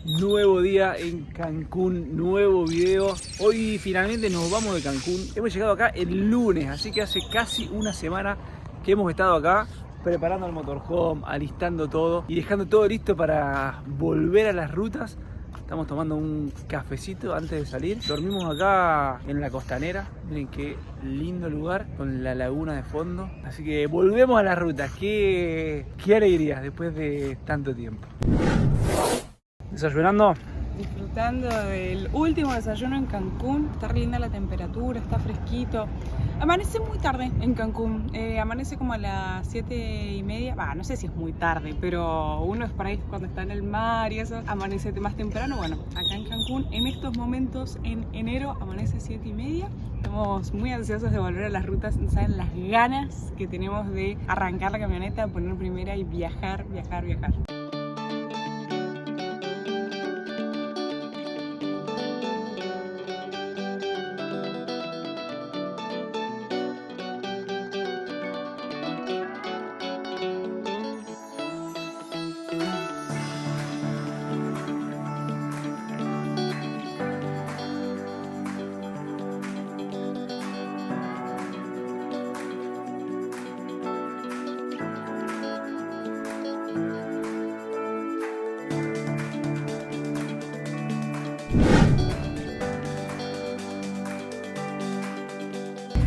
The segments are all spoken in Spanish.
Nuevo día en Cancún, nuevo video. Hoy finalmente nos vamos de Cancún. Hemos llegado acá el lunes, así que hace casi una semana que hemos estado acá preparando el motorhome, alistando todo y dejando todo listo para volver a las rutas. Estamos tomando un cafecito antes de salir. Dormimos acá en la costanera. Miren qué lindo lugar con la laguna de fondo. Así que volvemos a las rutas. Qué alegría después de tanto tiempo. ¿Desayunando? Disfrutando del último desayuno en Cancún. Está re linda la temperatura, está fresquito. Amanece muy tarde en Cancún. Amanece como a las 7:30. No sé si es muy tarde, pero uno es por ahí cuando está en el mar y eso. Amanece más temprano. Bueno, acá en Cancún, en estos momentos, en enero, amanece 7:30. Estamos muy ansiosos de volver a las rutas. No saben las ganas que tenemos de arrancar la camioneta, poner primera y viajar.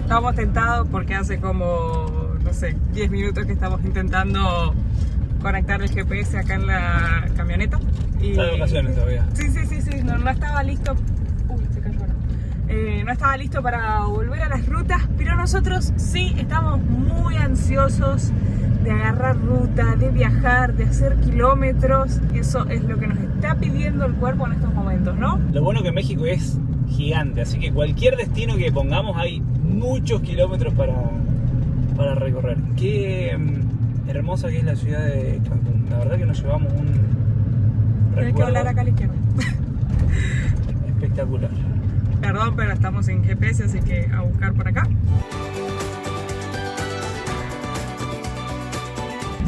Estamos tentados porque hace como, no sé, 10 minutos que estamos intentando conectar el GPS acá en la camioneta. Está de vacaciones todavía. Sí, no estaba listo. Uy, se cayó ahora. No estaba listo para volver a las rutas, pero nosotros sí estamos muy ansiosos de agarrar ruta, de viajar, de hacer kilómetros. Eso es lo que nos está pidiendo el cuerpo en estos momentos, ¿no? Lo bueno que México es gigante, así que cualquier destino que pongamos hay muchos kilómetros para recorrer. Qué hermosa que es la ciudad de Cancún. La verdad que nos llevamos un Tienes que hablar acá a la izquierda. Espectacular. Perdón, pero estamos en GPS, así que a buscar por acá.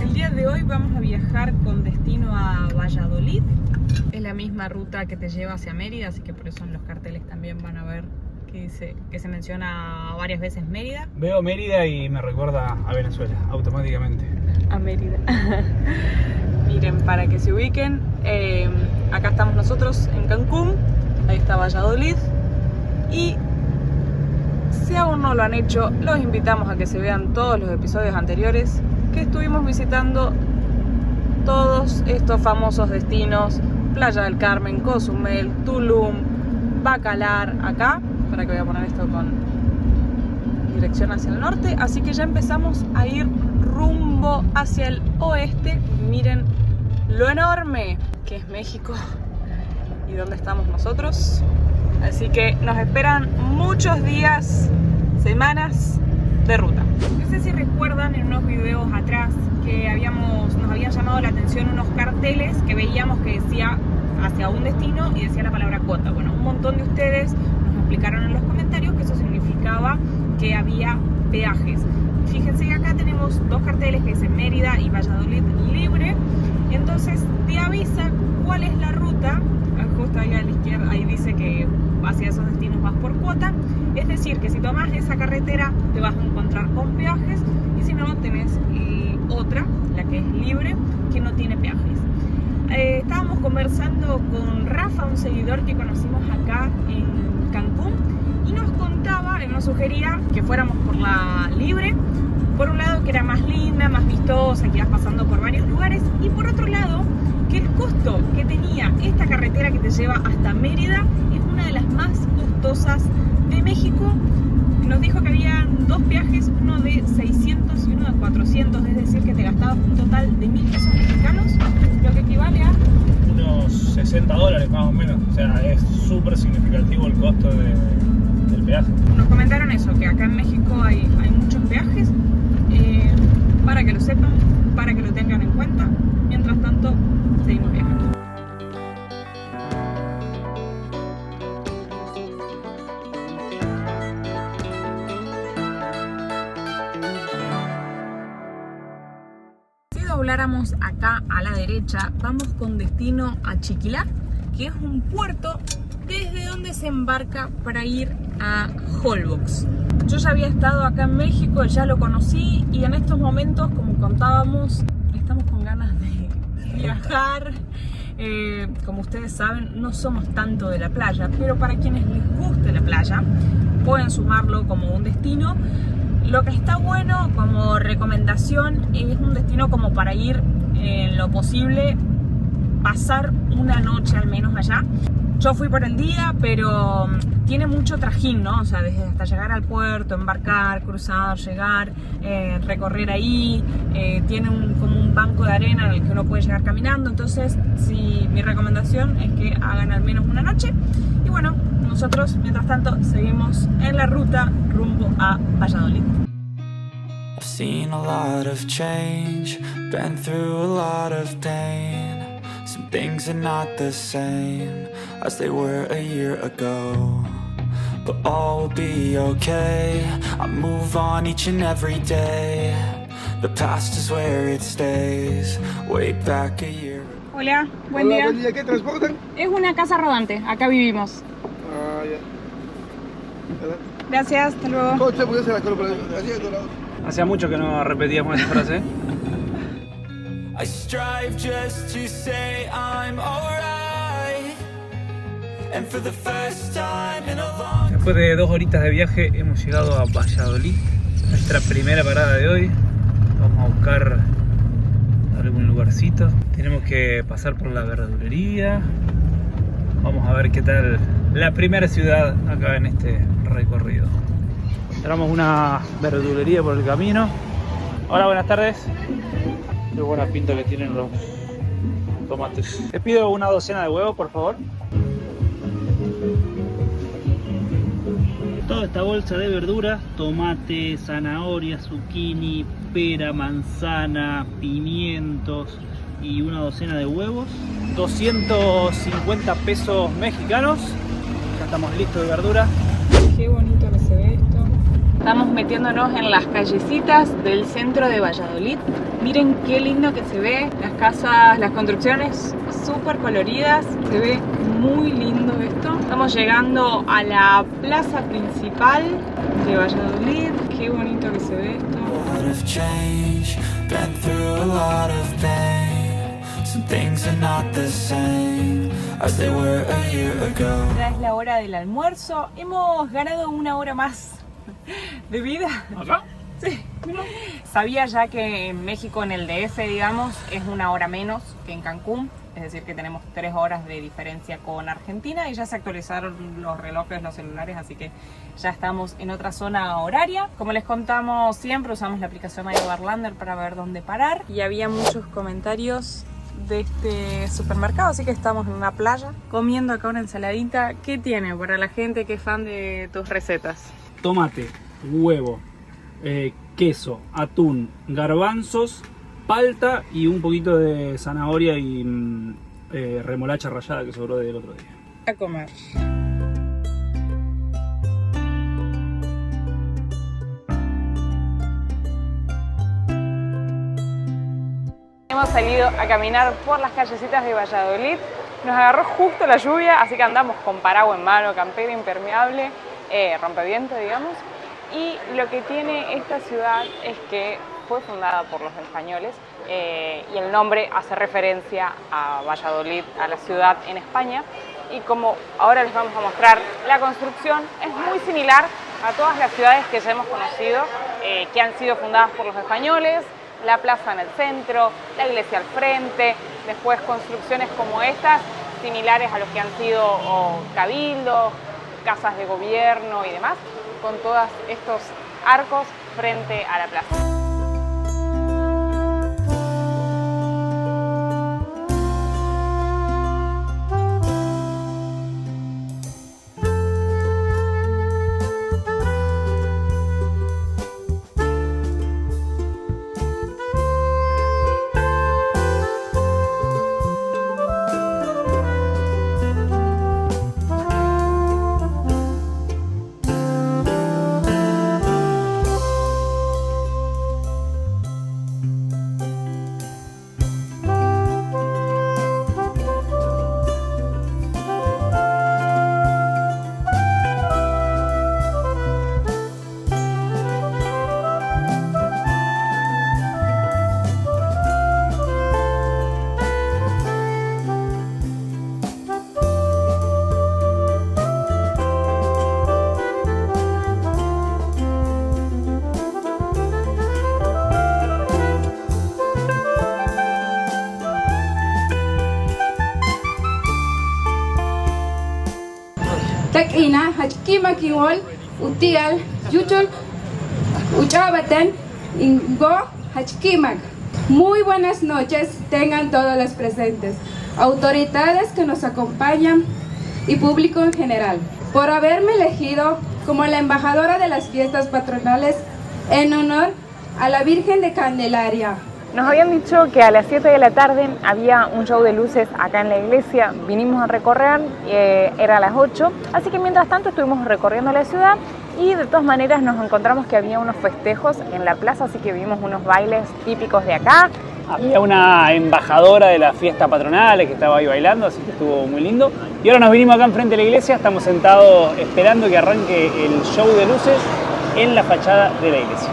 El día de hoy vamos a viajar con destino a Valladolid. Es la misma ruta que te lleva hacia Mérida, así que por eso en los carteles también van a ver que se menciona varias veces Mérida. Veo Mérida y me recuerda a Venezuela, automáticamente. A Mérida. Miren, para que se ubiquen, acá estamos nosotros en Cancún, ahí está Valladolid. Y si aún no lo han hecho, los invitamos a que se vean todos los episodios anteriores que estuvimos visitando todos estos famosos destinos: Playa del Carmen, Cozumel, Tulum, Bacalar, acá, para que voy a poner esto con dirección hacia el norte. Así que ya empezamos a ir rumbo hacia el oeste. Miren lo enorme que es México y dónde estamos nosotros. Así que nos esperan muchos días, semanas de ruta. No sé si recuerdan en unos videos atrás que nos habían llamado la atención unos carteles que veíamos que decía hacia un destino y decía la palabra cuota. Bueno, un montón de ustedes nos explicaron en los comentarios que eso significaba que había peajes. Fíjense que acá tenemos dos carteles que dicen Mérida y Valladolid libre. Entonces te avisa cuál es la ruta. Justo ahí a la izquierda, ahí dice que hacia esos destinos vas por cuota. Es decir, que si tomas esa carretera te vas a encontrar con peajes, y si no, tenés otra, la que es libre, que no tiene peajes. Estábamos conversando con Rafa, un seguidor que conocimos acá en Cancún, y nos contaba, él nos sugería que fuéramos por la libre. Por un lado, que era más linda, más vistosa, que ibas pasando por varios lugares, y por otro lado, que el costo que tenía esta carretera que te lleva hasta Mérida es una de las más costosas de México. Nos dijo que había dos peajes, uno de 600 y uno de 400, es decir, que te gastabas un total de 1.000 pesos mexicanos, lo que equivale a unos $60 más o menos. O sea, es súper significativo el costo del peaje. Nos comentaron eso, que acá en México hay muchos peajes, para que lo sepan, para que lo tengan en cuenta. Mientras tanto, seguimos viajando. Si dobláramos acá a la derecha, vamos con destino a Chiquilá, que es un puerto desde donde se embarca para ir a Holbox. Yo ya había estado acá en México, ya lo conocí y en estos momentos, como contábamos, estamos con ganas de viajar. Como ustedes saben, no somos tanto de la playa, pero para quienes les guste la playa, pueden sumarlo como un destino. Lo que está bueno como recomendación es un destino como para ir en lo posible, pasar una noche al menos allá. Yo fui por el día, pero tiene mucho trajín, ¿no? O sea, desde hasta llegar al puerto, embarcar, cruzar, llegar, recorrer ahí. Tiene como un banco de arena en el que uno puede llegar caminando. Entonces, sí, mi recomendación es que hagan al menos una noche. Y bueno, nosotros, mientras tanto, seguimos en la ruta rumbo a Valladolid. I've seen a lot of change, been through a lot of pain. Some things are not the same as they were a year ago, but all will be okay. I move on each and every day. The past is where it stays, way back a year ago. Hola, buen día. Buen día, ¿qué transportan? Es una casa rodante, acá vivimos. Ah, ya. Gracias, hasta luego. ¿Cómo se puede hacer la cola por así de lado? Hacía mucho que no repetíamos esa frase. I strive just to say I'm alright, and for the first time in a long time. Después de 2 horitas de viaje hemos llegado a Valladolid, nuestra primera parada de hoy. Vamos a buscar algún lugarcito. Tenemos que pasar por la verdulería. Vamos a ver qué tal la primera ciudad acá en este recorrido. Encontramos una verdulería por el camino. Hola, buenas tardes. Qué buena pinta que tienen los tomates. Les pido una docena de huevos, por favor. Toda esta bolsa de verduras: tomate, zanahoria, zucchini, pera, manzana, pimientos y una docena de huevos. 250 pesos mexicanos. Ya estamos listos de verdura. Qué bonito que se ve esto. Estamos metiéndonos en las callecitas del centro de Valladolid. Miren qué lindo que se ve. Las casas, las construcciones súper coloridas. Se ve muy lindo esto. Estamos llegando a la plaza principal de Valladolid. Qué bonito que se ve esto. Ya es la hora del almuerzo. Hemos ganado una hora más de vida. ¿Acá? Sí. Sabía ya que en México, en el DF, digamos, es una hora menos que en Cancún. Es decir, que tenemos 3 horas de diferencia con Argentina y ya se actualizaron los relojes, los celulares, así que ya estamos en otra zona horaria. Como les contamos siempre, usamos la aplicación iOverlander para ver dónde parar. Y había muchos comentarios de este supermercado, así que estamos en una playa comiendo acá una ensaladita. ¿Qué tiene para la gente que es fan de tus recetas? Tomate, huevo, queso, atún, garbanzos, palta y un poquito de zanahoria y remolacha rallada que sobró del otro día. A comer. Hemos salido a caminar por las callecitas de Valladolid. Nos agarró justo la lluvia, así que andamos con paraguas en mano, campera impermeable, rompeviento, digamos. Y lo que tiene esta ciudad es que fue fundada por los españoles y el nombre hace referencia a Valladolid, a la ciudad en España. Y como ahora les vamos a mostrar, la construcción es muy similar a todas las ciudades que ya hemos conocido, que han sido fundadas por los españoles. La plaza en el centro, la iglesia al frente, después construcciones como estas, similares a los que han sido cabildos, casas de gobierno y demás, con todos estos arcos frente a la plaza. Takina, Hachkima Kiwol, Utial, Yuchol, Uchabaten, Ingo, Hachkimak. Muy buenas noches tengan todos los presentes, autoridades que nos acompañan y público en general, por haberme elegido como la embajadora de las fiestas patronales en honor a la Virgen de Candelaria. Nos habían dicho que a las 7 de la tarde había un show de luces acá en la iglesia. Vinimos a recorrer, era a las 8, así que mientras tanto estuvimos recorriendo la ciudad y de todas maneras nos encontramos que había unos festejos en la plaza, así que vimos unos bailes típicos de acá. Había una embajadora de las fiestas patronales que estaba ahí bailando, así que estuvo muy lindo. Y ahora nos vinimos acá enfrente de la iglesia, estamos sentados esperando que arranque el show de luces en la fachada de la iglesia.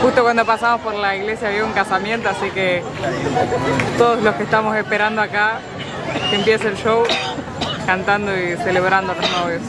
Justo cuando pasamos por la iglesia había un casamiento, así que todos los que estamos esperando acá que empiece el show, cantando y celebrando a los novios.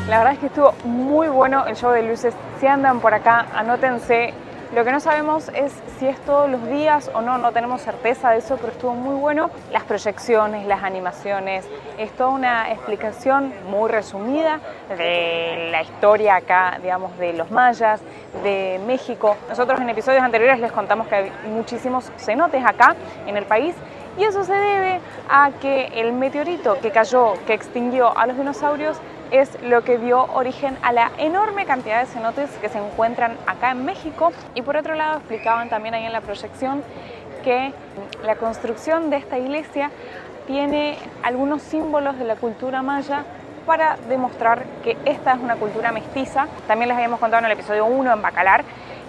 La verdad es que estuvo muy bueno el show de luces. Si andan por acá, anótense. Lo que no sabemos es si es todos los días o no, no tenemos certeza de eso, pero estuvo muy bueno. Las proyecciones, las animaciones, es toda una explicación muy resumida de la historia acá, digamos, de los mayas, de México. Nosotros en episodios anteriores les contamos que hay muchísimos cenotes acá en el país y eso se debe a que el meteorito que cayó, que extinguió a los dinosaurios, es lo que dio origen a la enorme cantidad de cenotes que se encuentran acá en México. Y por otro lado explicaban también ahí en la proyección que la construcción de esta iglesia tiene algunos símbolos de la cultura maya para demostrar que esta es una cultura mestiza. También les habíamos contado en el episodio 1 en Bacalar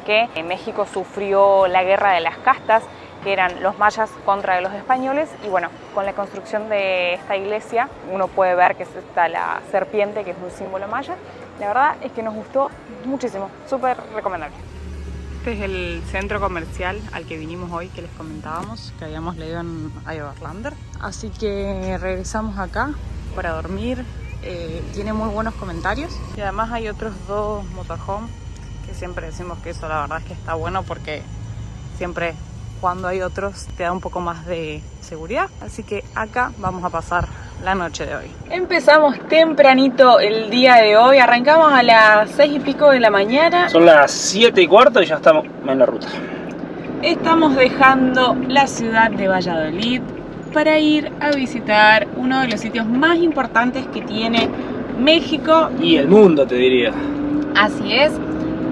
que en México sufrió la guerra de las castas, que eran los mayas contra los españoles, y bueno, con la construcción de esta iglesia uno puede ver que está la serpiente, que es un símbolo maya. La verdad es que nos gustó muchísimo, súper recomendable. Este es el centro comercial al que vinimos hoy, que les comentábamos, que habíamos leído en Overlander. Así que regresamos acá para dormir. Tiene muy buenos comentarios y además hay otros dos motorhome que siempre decimos que eso la verdad es que está bueno porque siempre cuando hay otros te da un poco más de seguridad. Así que acá vamos a pasar la noche de hoy. Empezamos tempranito el día de hoy, arrancamos a las 6 y pico de la mañana. Son las 7 y cuarto y ya estamos en la ruta. Estamos dejando la ciudad de Valladolid para ir a visitar uno de los sitios más importantes que tiene México. Y el mundo, te diría. Así es.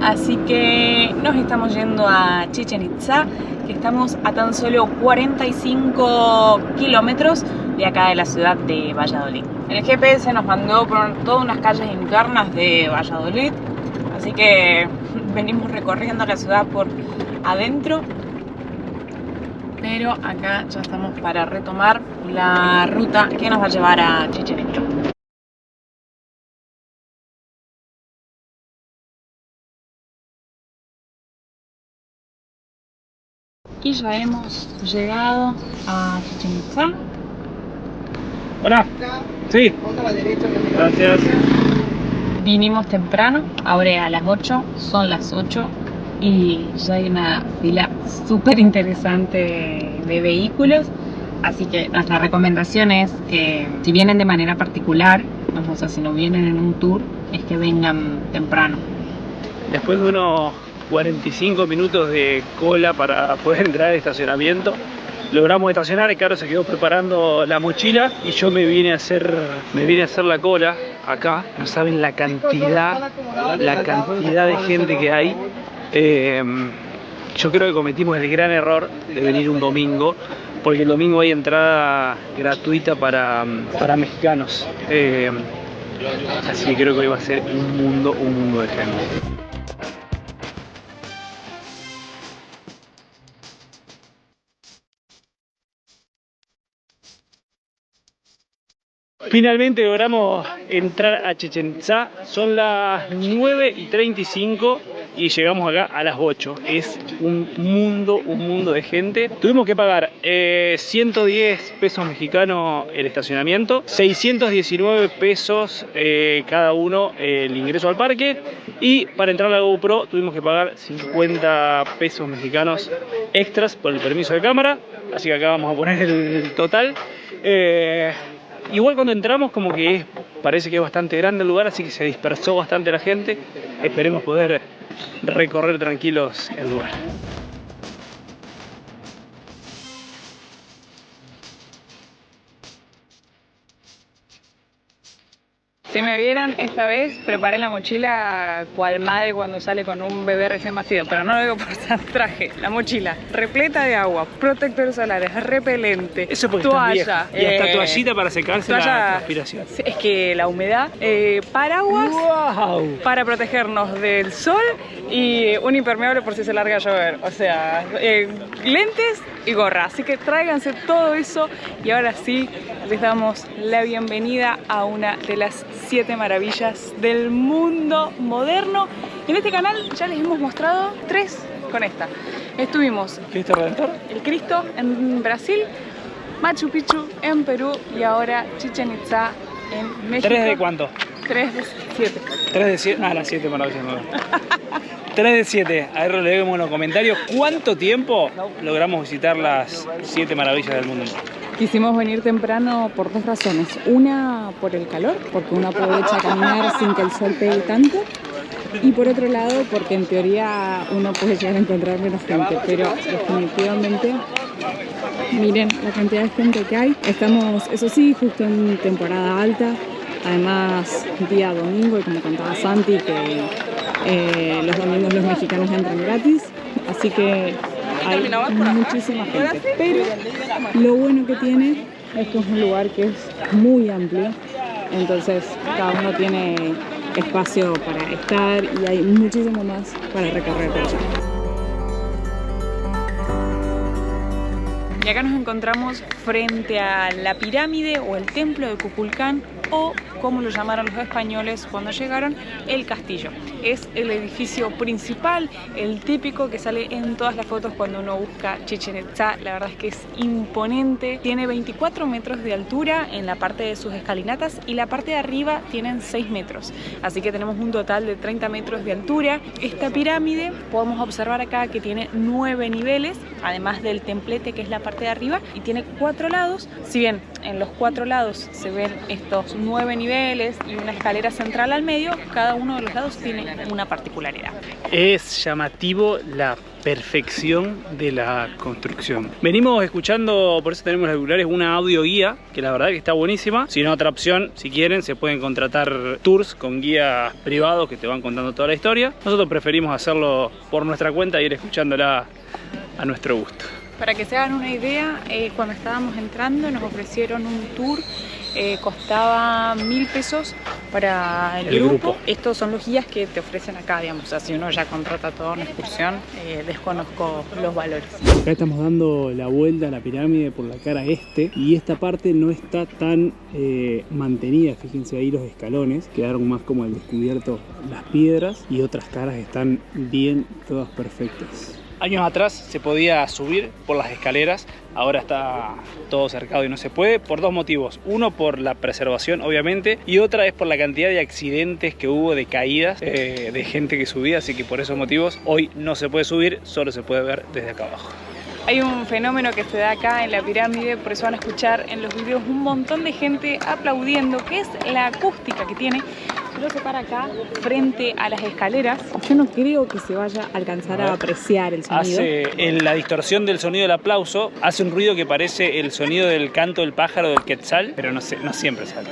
Así que nos estamos yendo a Chichén Itzá, que estamos a tan solo 45 kilómetros de acá de la ciudad de Valladolid. El GPS nos mandó por todas unas calles internas de Valladolid, así que venimos recorriendo la ciudad por adentro, pero acá ya estamos para retomar la ruta que nos va a llevar a Chichén Itzá. Y ya hemos llegado a Chichén Itzá. Hola. Sí. Gracias. Vinimos temprano, ahora a las 8, son las 8 y ya hay una fila súper interesante de vehículos. Así que nuestra recomendación es que si vienen de manera particular, o sea, si no vienen en un tour, es que vengan temprano. Después de unos 45 minutos de cola para poder entrar al estacionamiento, logramos estacionar. Y Caro se quedó preparando la mochila y yo me vine a hacer la cola acá. No saben la cantidad de gente que hay. Yo creo que cometimos el gran error de venir un domingo, porque el domingo hay entrada gratuita para mexicanos. Así que creo que hoy va a ser un mundo de gente. Finalmente logramos entrar a Chichén Itzá. Son las 9:35 y llegamos acá a las 8. Es un mundo de gente. Tuvimos que pagar 110 pesos mexicanos el estacionamiento, 619 pesos cada uno el ingreso al parque, y para entrar a la GoPro tuvimos que pagar 50 pesos mexicanos extras por el permiso de cámara. Así que acá vamos a poner el total. Igual cuando entramos como que parece que es bastante grande el lugar, así que se dispersó bastante la gente. Esperemos poder recorrer tranquilos el lugar. Si me vieran esta vez, preparé la mochila cual madre cuando sale con un bebé recién nacido, pero no lo digo por estar traje. La mochila repleta de agua, protectores solares, repelente, Eso porque estás toalla, vieja. Y hasta toallita para secarse la transpiración. Es que la humedad, paraguas ¡Wow! para protegernos del sol y un impermeable por si se larga a llover. O sea, lentes y gorra. Así que tráiganse todo eso y ahora sí les damos la bienvenida a una de las 7 maravillas del mundo moderno. En este canal ya les hemos mostrado 3 con esta. Estuvimos ¿Cristo Redentor? el Cristo en Brasil, Machu Picchu en Perú y ahora Chichén Itzá en México. ¿3 de cuánto? 3 de 7. 3 de 7. Ah, las 7 maravillas. 3 de 7. A ver, leemos en los comentarios cuánto tiempo logramos visitar las 7 maravillas del mundo. Quisimos venir temprano por 2 razones. Una, por el calor, porque uno aprovecha a caminar sin que el sol pegue tanto. Y por otro lado, porque en teoría uno puede llegar a encontrar menos gente. Pero definitivamente, miren la cantidad de gente que hay. Estamos, eso sí, justo en temporada alta. Además, día domingo, y como contaba Santi, que los domingos los mexicanos entran gratis. Así que hay muchísima gente, pero lo bueno que tiene es que es un lugar que es muy amplio, entonces cada uno tiene espacio para estar y hay muchísimo más para recorrer por allá. Y acá nos encontramos frente a la pirámide o el templo de Kukulcán, o como lo llamaron los españoles cuando llegaron, el castillo. Es el edificio principal, el típico que sale en todas las fotos cuando uno busca Chichén Itzá. La verdad es que es imponente. Tiene 24 metros de altura en la parte de sus escalinatas y la parte de arriba tienen 6 metros. Así que tenemos un total de 30 metros de altura. Esta pirámide podemos observar acá que tiene 9 niveles, además del templete que es la parte de arriba, y tiene 4 lados. Si bien en los 4 lados se ven estos 9 niveles y una escalera central al medio, cada uno de los lados tiene una particularidad. Es llamativo la perfección de la construcción. Venimos escuchando, por eso tenemos los auriculares, una audio guía que la verdad que está buenísima. Si no, otra opción, si quieren, se pueden contratar tours con guías privados que te van contando toda la historia. Nosotros preferimos hacerlo por nuestra cuenta e ir escuchándola a nuestro gusto. Para que se hagan una idea, cuando estábamos entrando nos ofrecieron un tour, costaba 1000 pesos para el grupo. Estos son los guías que te ofrecen acá, digamos. O sea, si uno ya contrata toda una excursión, desconozco los valores. Acá estamos dando la vuelta a la pirámide por la cara este, y esta parte no está tan mantenida. Fíjense ahí los escalones, quedaron más como al descubierto las piedras, y otras caras están bien, todas perfectas. Años atrás se podía subir por las escaleras, ahora está todo cercado y no se puede, por 2 motivos. Uno, por la preservación, obviamente, y otra es por la cantidad de accidentes que hubo, de caídas, de gente que subía, así que por esos motivos hoy no se puede subir, solo se puede ver desde acá abajo. Hay un fenómeno que se da acá en la pirámide, por eso van a escuchar en los videos un montón de gente aplaudiendo, que es la acústica que tiene. Solo se para acá frente a las escaleras. Yo no creo que se vaya a alcanzar a apreciar el sonido. En la distorsión del sonido del aplauso, hace un ruido que parece el sonido del canto del pájaro del quetzal, pero no siempre sale.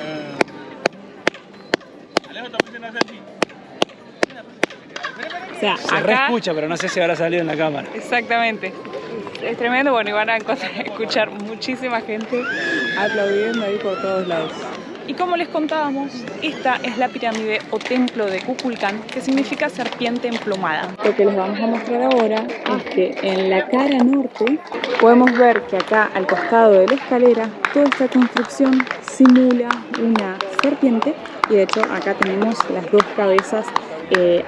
O sea, Se acá reescucha, pero no sé si habrá salido en la cámara. Exactamente. Es tremendo, bueno, y van a escuchar muchísima gente aplaudiendo ahí por todos lados. Y como les contábamos, esta es la pirámide o templo de Kukulcán, que significa serpiente emplumada. Lo que les vamos a mostrar ahora es que en la cara norte podemos ver que acá al costado de la escalera toda esta construcción simula una serpiente, y de hecho acá tenemos las dos cabezas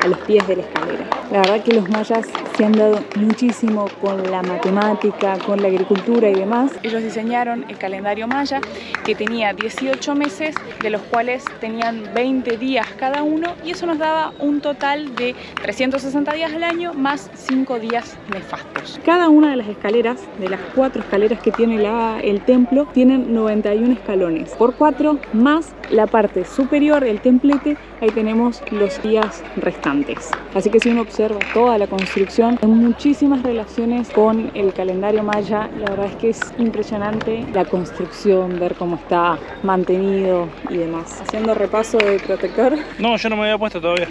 a los pies de la escalera. La verdad que los mayas se han dado muchísimo con la matemática, con la agricultura y demás. Ellos diseñaron el calendario maya, que tenía 18 meses, de los cuales tenían 20 días cada uno, y eso nos daba un total de 360 días al año más 5 días nefastos. Cada una de las escaleras, de las 4 escaleras que tiene el templo, tienen 91 escalones por 4, más la parte superior, el templete. Ahí tenemos los días restantes. Así que si uno observa toda la construcción, hay muchísimas relaciones con el calendario maya. La verdad es que es impresionante la construcción, ver cómo está mantenido y demás. Haciendo repaso de protector. No, yo no me había puesto todavía.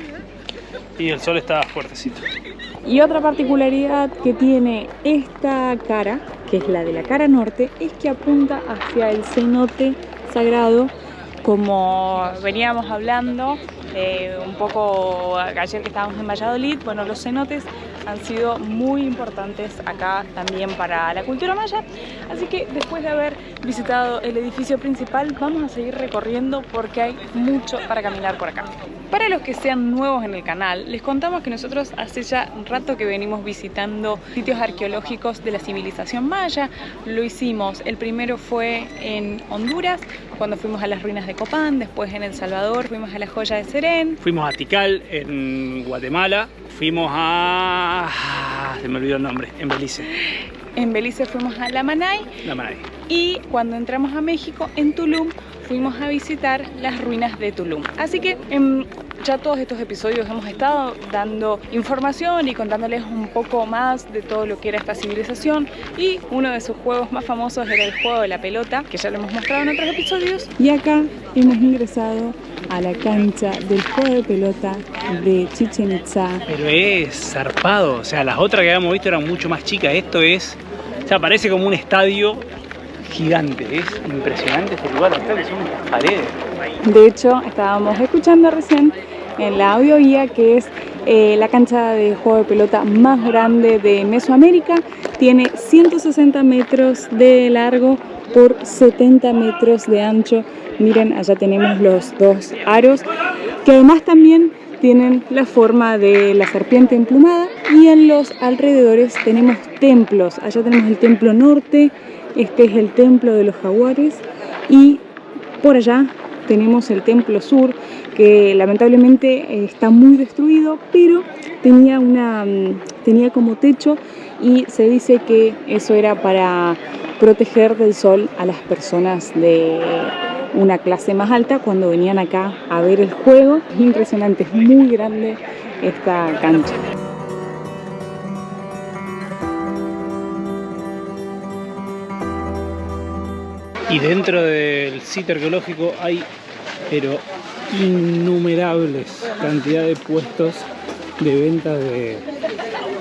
Y el sol está fuertecito. Y otra particularidad que tiene esta cara, que es la de la cara norte, es que apunta hacia el cenote sagrado, como veníamos hablando un poco ayer que estábamos en Valladolid. Bueno, los cenotes han sido muy importantes acá también para la cultura maya, así que después de haber visitado el edificio principal vamos a seguir recorriendo porque hay mucho para caminar por acá. Para los que sean nuevos en el canal, les contamos que nosotros hace ya un rato que venimos visitando sitios arqueológicos de la civilización maya. Lo hicimos, el primero fue en Honduras, cuando fuimos a las ruinas de Copán, después en El Salvador fuimos a la joya de Serén. Fuimos a Tikal en Guatemala, fuimos a... se me olvidó el nombre, en Belice. En Belice fuimos a Lamanay. Y cuando entramos a México, en Tulum, fuimos a visitar las ruinas de Tulum. Así que ya todos estos episodios hemos estado dando información y contándoles un poco más de todo lo que era esta civilización, y uno de sus juegos más famosos era el juego de la pelota, que ya lo hemos mostrado en otros episodios. Y acá hemos ingresado a la cancha del juego de pelota de Chichén Itzá. Pero es zarpado, o sea, las otras que habíamos visto eran mucho más chicas. Esto es, o sea, parece como un estadio gigante. Es impresionante este lugar, acá que son paredes. De hecho, estábamos escuchando recién en la audioguía que es la cancha de juego de pelota más grande de Mesoamérica. Tiene 160 metros de largo por 70 metros de ancho. Miren, allá tenemos los dos aros, que además también tienen la forma de la serpiente emplumada, y en los alrededores tenemos templos. Allá tenemos el templo norte, este es el templo de los jaguares, y por allá tenemos el templo sur, que lamentablemente está muy destruido, pero tenía como techo, y se dice que eso era para proteger del sol a las personas de una clase más alta cuando venían acá a ver el juego. Es impresionante, es muy grande esta cancha. Y dentro del sitio arqueológico hay, pero innumerables cantidad de puestos de venta de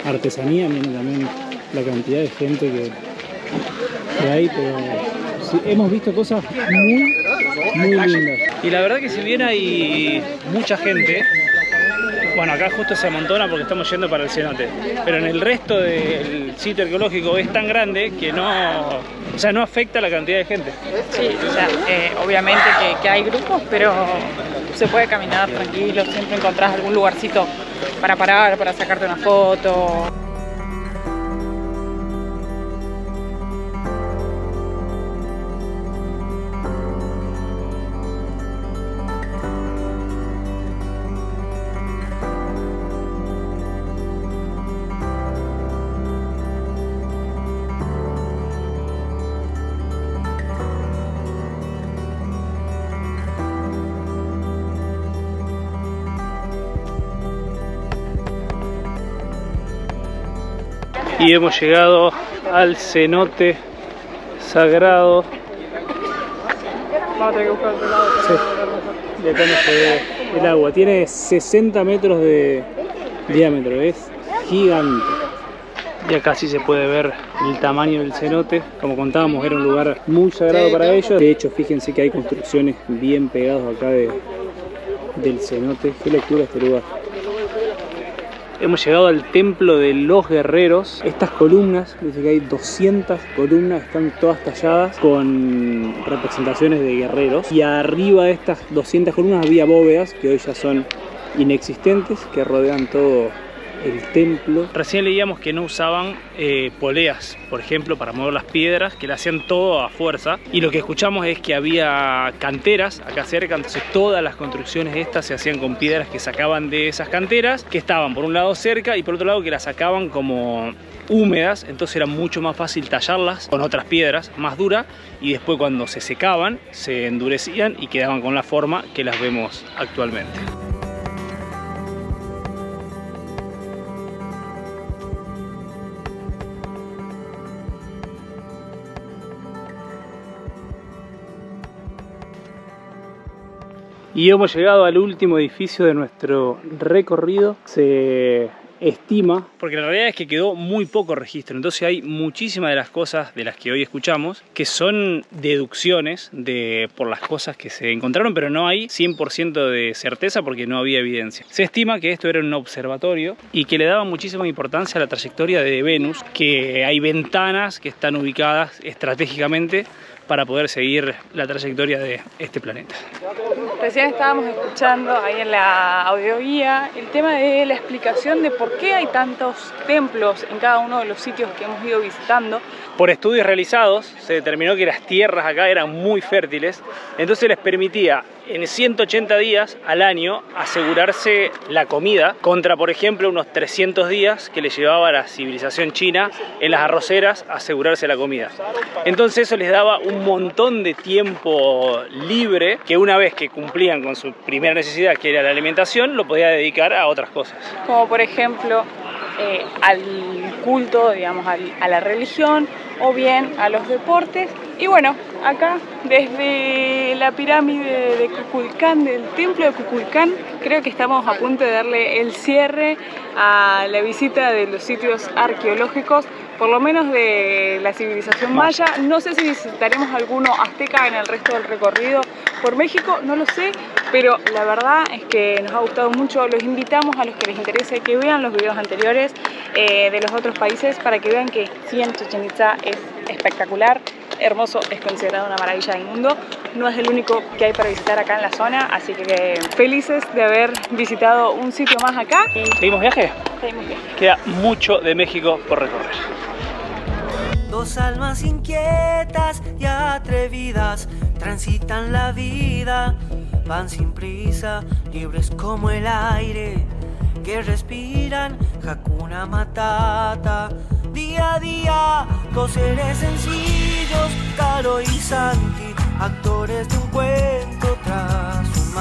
artesanía. Miren también la cantidad de gente que hay, pero sí, hemos visto cosas muy lindas. Y la verdad que si bien hay mucha gente, bueno, acá justo se amontona porque estamos yendo para el cenote, pero en el resto del sitio arqueológico es tan grande que no afecta la cantidad de gente. Sí, o sea, obviamente que hay grupos, pero se puede caminar tranquilo, siempre encontrás algún lugarcito para parar, para sacarte una foto. Y hemos llegado al cenote sagrado. Vamos a tener que buscar otro lado. Sí. De acá no se ve el agua. Tiene 60 metros de diámetro, es gigante. Y acá sí se puede ver el tamaño del cenote. Como contábamos, era un lugar muy sagrado para ellos. De hecho, fíjense que hay construcciones bien pegadas acá del cenote. Qué lectura este lugar. Hemos llegado al templo de los guerreros. Estas columnas, dice que hay 200 columnas, están todas talladas con representaciones de guerreros. Y arriba de estas 200 columnas había bóvedas que hoy ya son inexistentes, que rodean todo el templo. Recién leíamos que no usaban poleas, por ejemplo, para mover las piedras, que le hacían todo a fuerza. Y lo que escuchamos es que había canteras acá cerca, entonces todas las construcciones estas se hacían con piedras que sacaban de esas canteras, que estaban por un lado cerca y por otro lado que las sacaban como húmedas, entonces era mucho más fácil tallarlas con otras piedras más duras y después cuando se secaban se endurecían y quedaban con la forma que las vemos actualmente. Y hemos llegado al último edificio de nuestro recorrido. Se estima, porque la realidad es que quedó muy poco registro, entonces hay muchísimas de las cosas de las que hoy escuchamos que son deducciones por las cosas que se encontraron, pero no hay 100% de certeza porque no había evidencia. Se estima que esto era un observatorio y que le daba muchísima importancia a la trayectoria de Venus, que hay ventanas que están ubicadas estratégicamente para poder seguir la trayectoria de este planeta. Recién estábamos escuchando ahí en la audioguía el tema de la explicación de por qué hay tantos templos en cada uno de los sitios que hemos ido visitando. Por estudios realizados se determinó que las tierras acá eran muy fértiles, entonces les permitía en 180 días al año asegurarse la comida contra, por ejemplo, unos 300 días que le llevaba a la civilización china en las arroceras a asegurarse la comida. Entonces eso les daba un montón de tiempo libre que una vez que cumplían con su primera necesidad, que era la alimentación, lo podía dedicar a otras cosas. Como por ejemplo al culto, digamos, a la religión o bien a los deportes. Y bueno, acá desde la pirámide de Kukulcán, del templo de Kukulcán, creo que estamos a punto de darle el cierre a la visita de los sitios arqueológicos, por lo menos de la civilización maya. No sé si visitaremos alguno azteca en el resto del recorrido por México, no lo sé, pero la verdad es que nos ha gustado mucho. Los invitamos a los que les interese que vean los videos anteriores de los otros países para que vean que sí, en Chichén Itzá es espectacular, hermoso, es considerado una maravilla del mundo. No es el único que hay para visitar acá en la zona, así que felices de haber visitado un sitio más acá. ¿Seguimos viaje? Seguimos viaje. Queda mucho de México por recorrer. Dos almas inquietas y atrevidas transitan la vida, van sin prisa, libres como el aire que respiran, Hakuna Matata. Día a día, dos seres sencillos, Caro y Santi, actores de un cuento tras